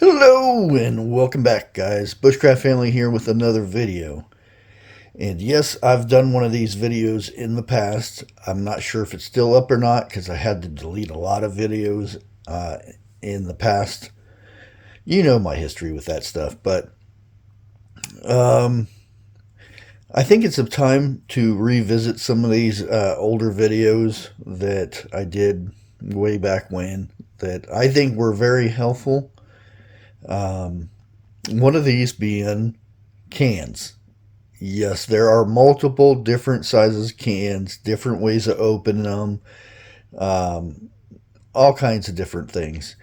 Hello and welcome back, guys. Bushcraft family here with another video. And yes, I've done one of these videos in the past. I'm not sure if it's still up or not because I had to delete a lot of videos in the past. You know my history with that stuff, but um, I think it's a time to revisit some of these older videos that I did way back when that I think were very helpful. Um, One of these being cans. Yes, there are multiple different sizes of cans, different ways of opening them, um, all kinds of different things.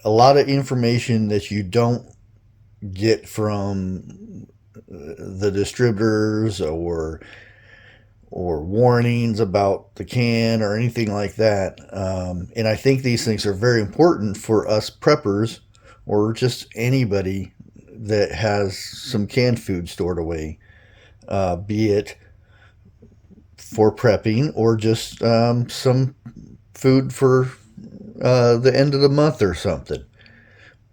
A lot of information that you don't get from the distributors or warnings about the can or anything like that. And I think these things are very important for us preppers or just anybody that has some canned food stored away, be it for prepping or just some food for the end of the month or something.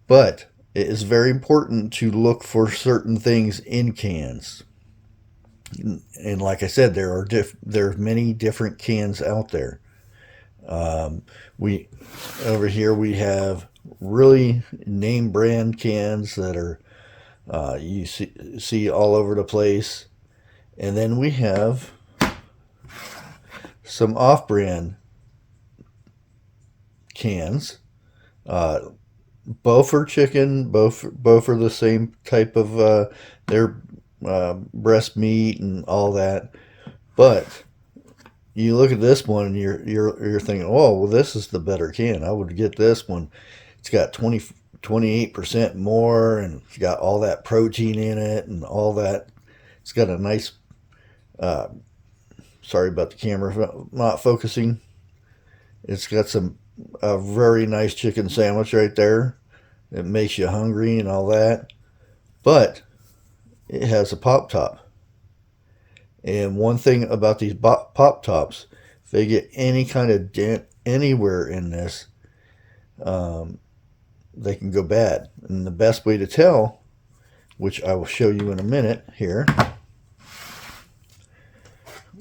But it is very important to look for certain things in cans. And like I said, there are many different cans out there. We over here we have really name brand cans that are you see all over the place, and then we have some off-brand cans. Uh, both are chicken. Both are the same type of their breast meat and all that. But you look at this one and you're thinking, oh, well, this is the better can. I would get this one. It's got 28% more, and it's got all that protein in it and all that. It's got a nice. Uh, Sorry about the camera not focusing. It's got a very nice chicken sandwich right there. It makes you hungry and all that. But it has a pop top. And one thing about these pop tops, if they get any kind of dent anywhere in this, um, they can go bad. And the best way to tell, which I will show you in a minute here,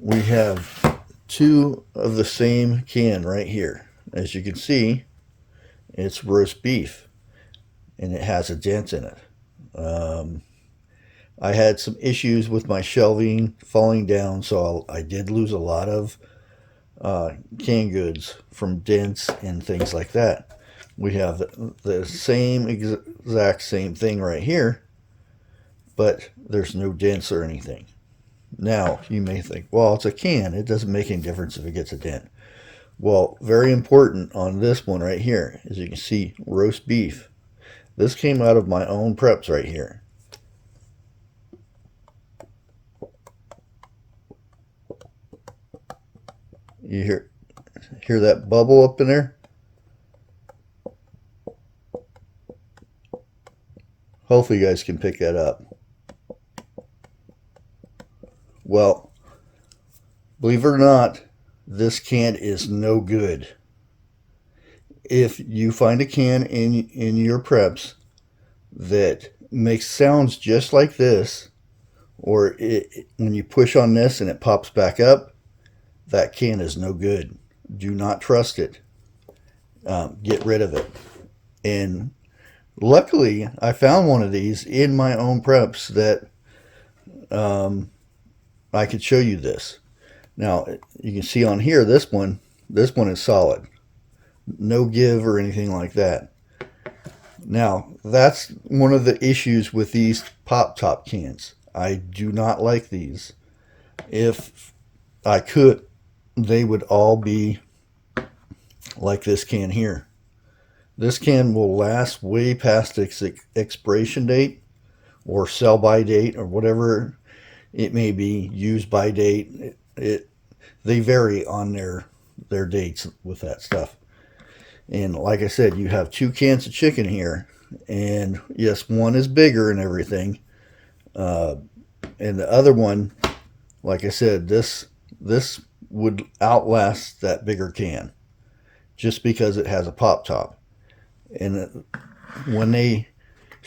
we have two of the same can right here. As you can see, it's roast beef, and it has a dent in it. Um, I had some issues with my shelving falling down, so I did lose a lot of canned goods from dents and things like that. We have the same exact same thing right here, but there's no dents or anything. Now, you may think, well, it's a can. It doesn't make any difference if it gets a dent. Well, very important on this one right here, as you can see, roast beef. This came out of my own preps right here. You hear that bubble up in there? Hopefully you guys can pick that up. Well, believe it or not, this can is no good. If you find a can in your preps that makes sounds just like this, or when you push on this and it pops back up, that can is no good. Do not trust it. Get rid of it. And luckily, I found one of these in my own preps that I could show you this. Now, you can see on here, this one is solid. No give or anything like that. Now, that's one of the issues with these pop top cans. I do not like these. If I could, they would all be like this can here. This can will last way past its expiration date or sell by date or whatever it may be, use by date. They vary on their dates with that stuff. And like I said, you have two cans of chicken here, and yes, one is bigger and everything, and the other one, like I said, this would outlast that bigger can just because it has a pop top. And when they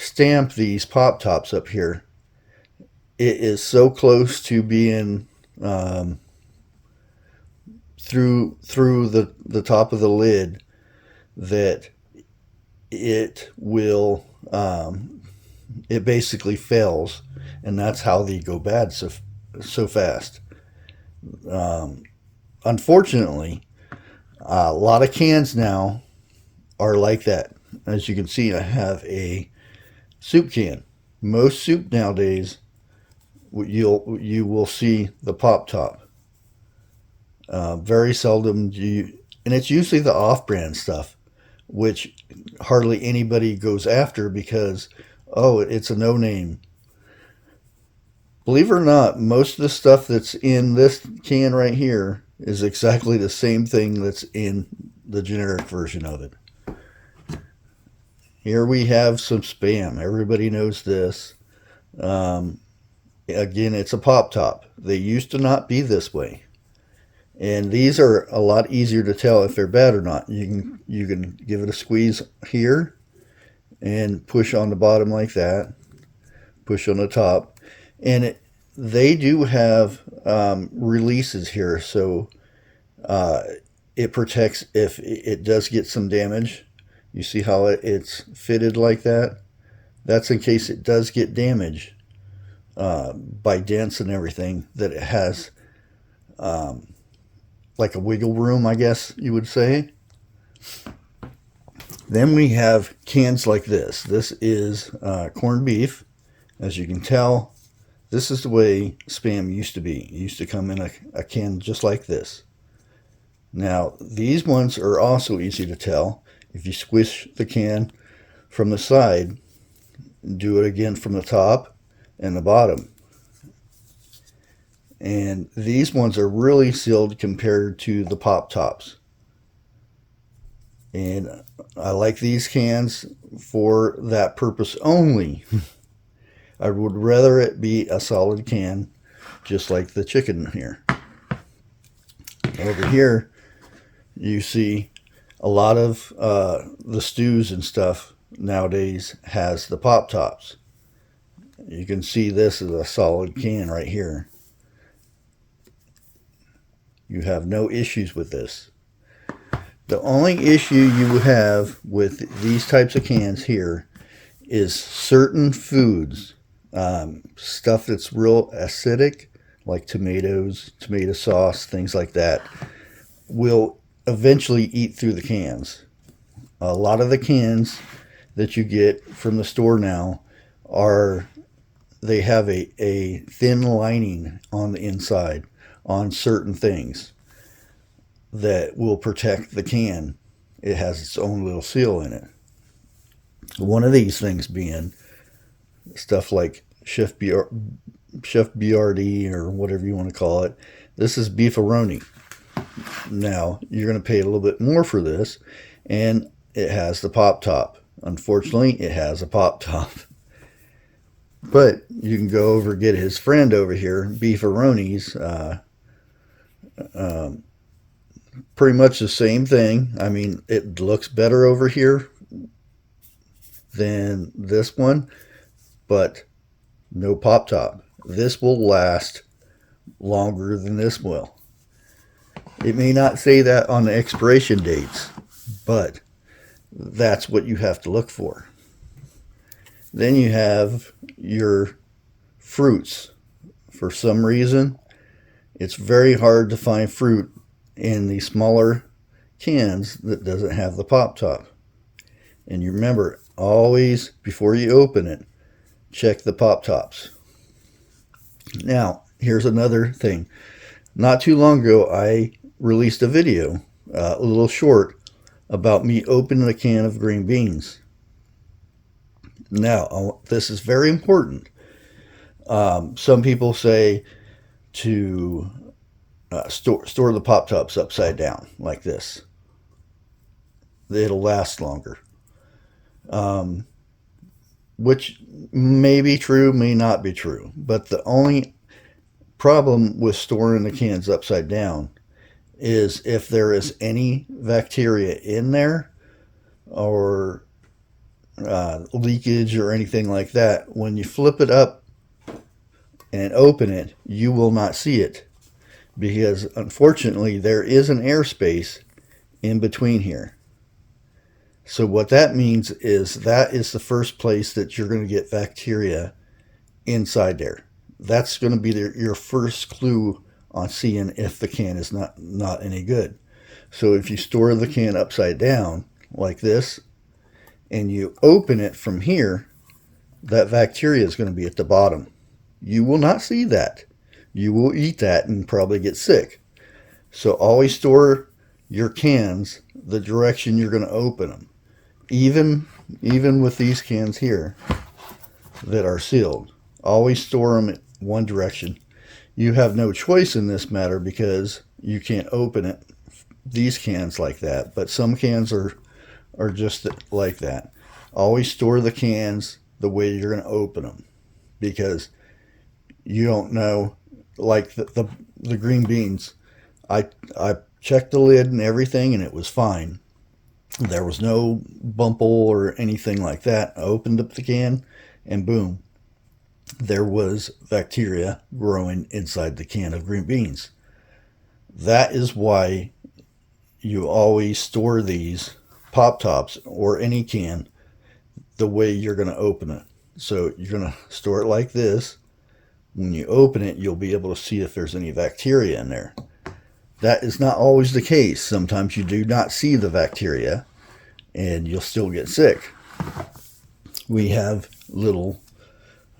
stamp these pop tops up here, it is so close to being through the top of the lid that it will it basically fails, and that's how they go bad so fast. Unfortunately, a lot of cans now are like that. As you can see, I have a soup can. Most soup nowadays, you will see the pop top. Very seldom do you, and it's usually the off-brand stuff, which hardly anybody goes after because, oh, it's a no-name. Believe it or not, most of the stuff that's in this can right here is exactly the same thing that's in the generic version of it. Here we have some Spam. Everybody knows this. Again, it's a pop top. They used to not be this way. And these are a lot easier to tell if they're bad or not. You can give it a squeeze here and push on the bottom like that. Push on the top. And they do have releases here, so it protects if it does get some damage. You see how it's fitted like that? That's in case it does get damaged by dents and everything, that it has like a wiggle room, I guess you would say. Then we have cans like this. This is corned beef. As you can tell, this is the way Spam used to be. It used to come in a can just like this. Now, these ones are also easy to tell. If you squish the can from the side, do it again from the top and the bottom. And these ones are really sealed compared to the pop tops. And I like these cans for that purpose only. I would rather it be a solid can, just like the chicken here. Over here, you see a lot of the stews and stuff nowadays has the pop tops. You can see this is a solid can right here. You have no issues with this. The only issue you have with these types of cans here is certain foods, stuff that's real acidic, like tomatoes, tomato sauce, things like that, will eventually eat through the cans. A lot of the cans that you get from the store now they have a thin lining on the inside on certain things that will protect the can. It has its own little seal in it. One of these things being stuff like Chef BRD or whatever you want to call it. This is beefaroni. Now, you're going to pay a little bit more for this, and it has the pop top. Unfortunately, it has a pop top. But you can go over and get his friend over here, Beefaroni's. Pretty much the same thing. I mean, it looks better over here than this one, but no pop top. This will last longer than this will. It may not say that on the expiration dates, but that's what you have to look for. Then you have your fruits. For some reason, it's very hard to find fruit in the smaller cans that doesn't have the pop top. And you remember, always before you open it, check the pop tops. Now, here's another thing. Not too long ago, I released a video, a little short, about me opening a can of green beans. Now, this is very important. Some people say to store the pop tops upside down like this. It'll last longer. Which may be true, may not be true. But the only problem with storing the cans upside down is if there is any bacteria in there, or leakage or anything like that. When you flip it up and open it, you will not see it, because unfortunately there is an airspace in between here. So what that means is that is the first place that you're going to get bacteria inside there. That's going to be your first clue on seeing if the can is not any good. So if you store the can upside down like this and you open it from here, that bacteria is going to be at the bottom. You will not see that. You will eat that and probably get sick. So always store your cans the direction you're going to open them. Even with these cans here that are sealed, always store them in one direction. You have no choice in this matter because you can't open it, these cans, like that. But some cans are just like that. Always store the cans the way you're going to open them, because you don't know. Like the green beans, I checked the lid and everything, and it was fine. There was no bumple or anything like that. I opened up the can, and boom, there was bacteria growing inside the can of green beans. That is why you always store these pop tops or any can the way you're going to open it. So you're going to store it like this. When you open it, you'll be able to see if there's any bacteria in there. That is not always the case. Sometimes you do not see the bacteria and you'll still get sick. We have little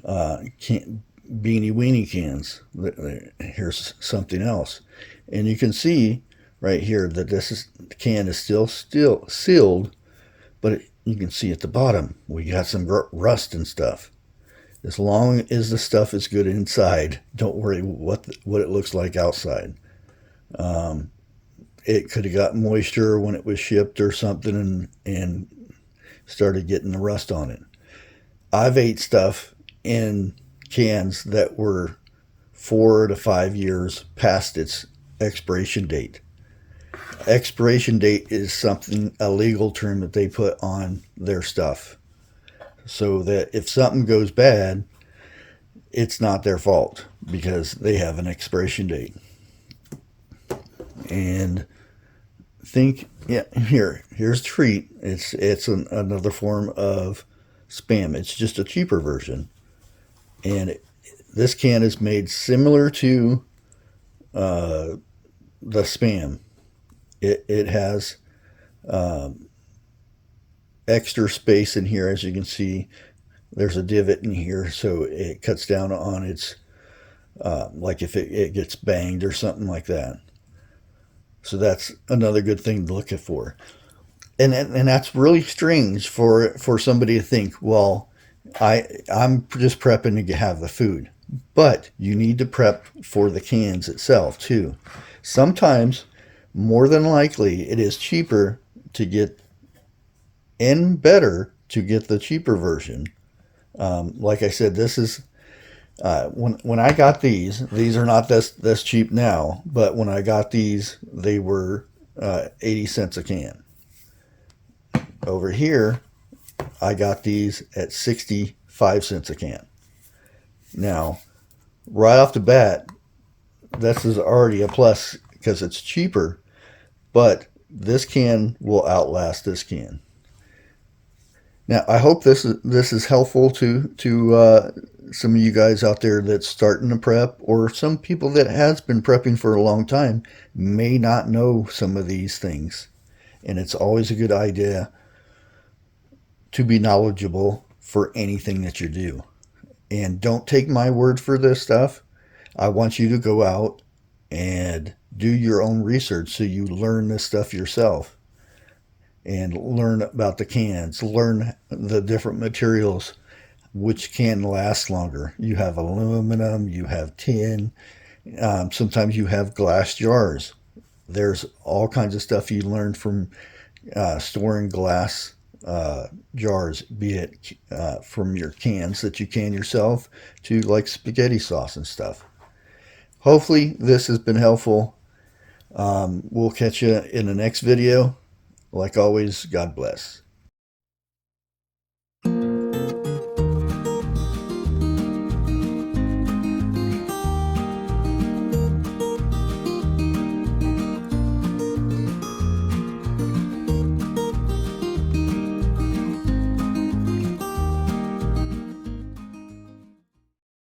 beanie weenie cans. Here's something else. And you can see right here that the can is still sealed, but you can see at the bottom we got some rust and stuff. As long as the stuff is good inside, don't worry what it looks like outside. It could have got moisture when it was shipped or something and started getting the rust on it. I've ate stuff in cans that were 4 to 5 years past its expiration date. Expiration date is a legal term that they put on their stuff, so that if something goes bad, it's not their fault because they have an expiration date. And here's treat. It's another form of Spam. It's just a cheaper version, and this can is made similar to the Spam. It has extra space in here. As you can see, there's a divot in here, so it cuts down on its like if it gets banged or something like that. So that's another good thing to look for. And that's really strange for somebody to think, well, I'm just prepping to have the food. But you need to prep for the cans itself too. Sometimes, more than likely, it is cheaper to get, and better to get the cheaper version. Like I said, this is when I got these are not this cheap now, but when I got these, they were 80 cents a can. Over here, I got these at 65 cents a can. Now, right off the bat, this is already a plus because it's cheaper, but this can will outlast this can. Now, I hope this is helpful to some of you guys out there that's starting to prep, or some people that has been prepping for a long time may not know some of these things. And it's always a good idea to be knowledgeable for anything that you do. And don't take my word for this stuff. I want you to go out and do your own research so you learn this stuff yourself. And learn about the cans, learn the different materials, which can last longer. You have aluminum, you have tin, sometimes you have glass jars. There's all kinds of stuff you learn from storing glass jars, be it from your cans that you can yourself to like spaghetti sauce and stuff. Hopefully this has been helpful. We'll catch you in the next video. Like always, God bless.